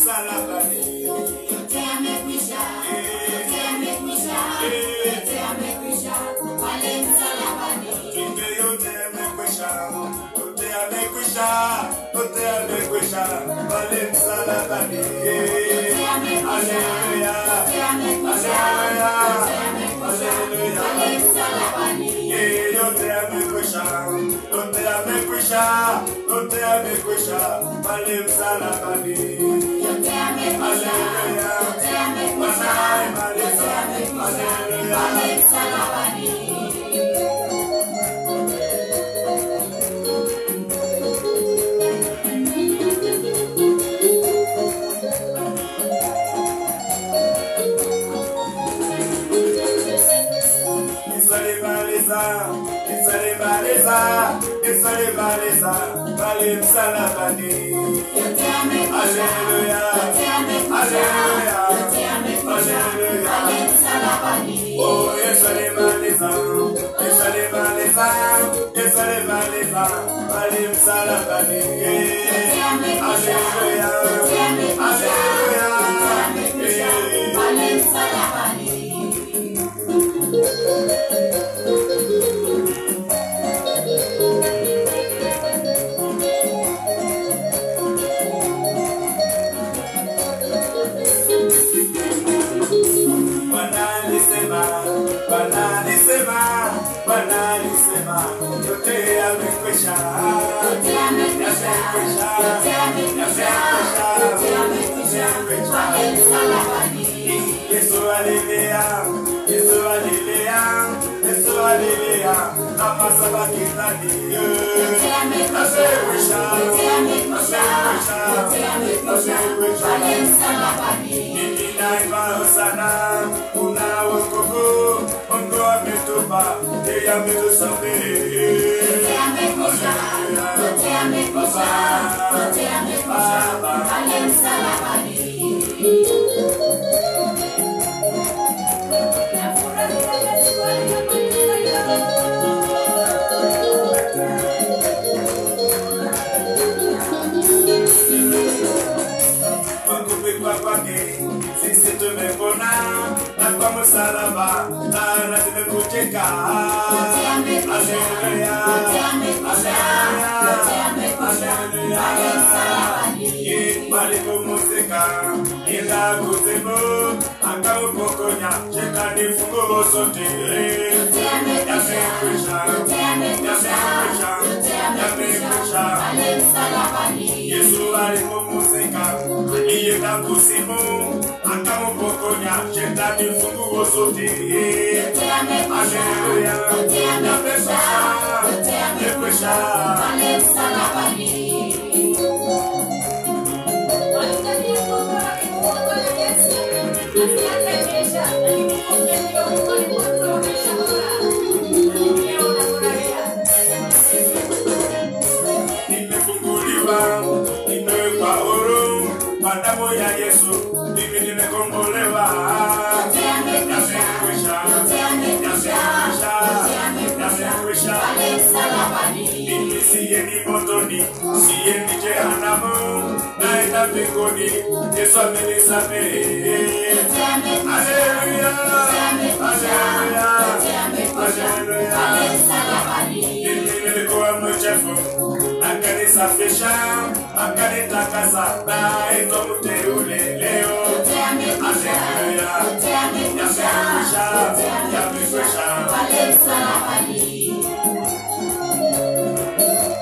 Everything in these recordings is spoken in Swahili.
msalabani. Yote yamekwisha, yote yamekwisha, yote yamekwisha pale msalabani. Yote yamekwisha, yote yamekwisha, yote yamekwisha pale msalabani. Yote yamekwisha, yote yamekwisha, yote yamekwisha pale msalabani. Yote yamekwisha, yote yamekwisha, yote yamekwisha pale msalabani. Yote yamekwisha, yote yamekwisha, yote yamekwisha pale msalabani. Isalibaliza, pale msalabani. Yote yamekwisha, yote yamekwisha, yote yamekwisha pale msalabani. Oh, isalibaliza, pale msalabani. Yote yamekwisha, yote yamekwisha, yote yamekwisha pale msalabani. Wanalisema, yote yamekwisha, Yote yamekwisha, yote yamekwisha, yote yamekwisha pale msalabani. Yesu alilia, Yesu alilia, Yesu alilia, kama samaki ndani. Yote yamekwisha, yote yamekwisha, yote yamekwisha pale msalabani. Ninaimba hosana, una wokovu, Mungu ametupa, yeye ametusamehe. Yote yamekwisha, yote yamekwisha, yote yamekwisha pale msalabani. Kupigwa kwake sisi tumepona, na kwa msalaba laana zimevunjika. Yote yamekwisha, yote yamekwisha, yote yamekwisha pale msalabani. Palipomuzika ila kuzimu, akaupokonya shetani funguo zote. Yote yamekwisha, yote yamekwisha, yote yamekwisha pale msalabani. Yesu alipomuzika alienda kuzimu, akaupokonya shetani funguo zote. Yote yamekwisha, yote yamekwisha, yote yamekwisha pale msalabani. Nimefunguliwa, nimewekwa huru kwa damu ya Yesu, mimi nimekombolewa. Yote yamekwisha, yote yamekwisha, yote yamekwisha pale msalabani. Mimi siendi motoni, siendi jehanamu, naenda mbinguni, Yesu amenisamehe. Yote yamekwisha, Haleluya, yote yamekwisha, yote yamekwisha pale msalabani. mimi nilikuwa mchafu, akanisafisha, akanitakasa, naitwa mteule leo. Yote yamekwisha, yote yamekwisha, yote yamekwisha pale msalabani.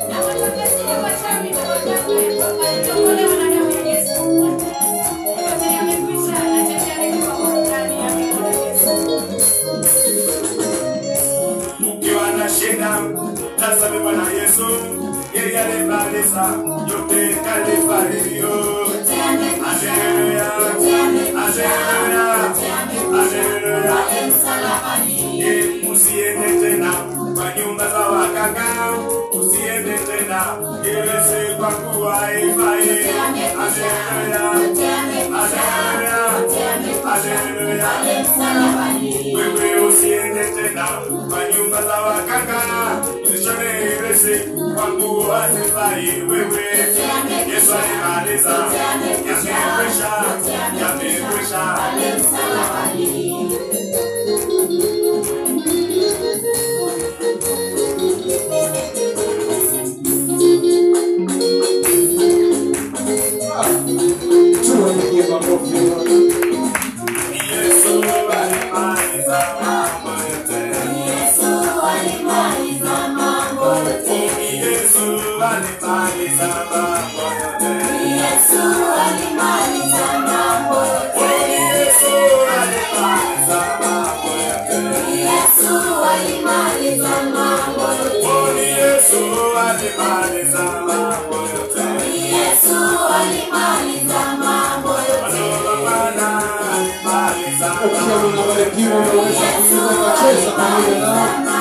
Na watokezi ni wachawi na wajanja waliokombolewa na damu ya Yesu. Yote yamekwisha na tayari kwa ndani ya mikono ya Yesu. Ukiwa na shida, tazama Bwana Yesu, yeye alimaliza yote Kalvario. Yote yamekwisha, Haleluya, yote yamekwisha, haleluya, yote yamekwisha haleluya. pale msalabani. Usiende tena kwa nyumba za waganga, usiende tena iweze kwa kuwa haifai. Yote yamekwisha, Haleluya, yote yamekwisha, yote yamekwisha pale msalabani. wewe usiende tena tena kwa nyumba za waganga, tusionerese kwa nguo hazifai wewe. Yesu alimaliza, yamekwisha. Ukiwa unabarikiwa unaweza kucheza pamoja nao.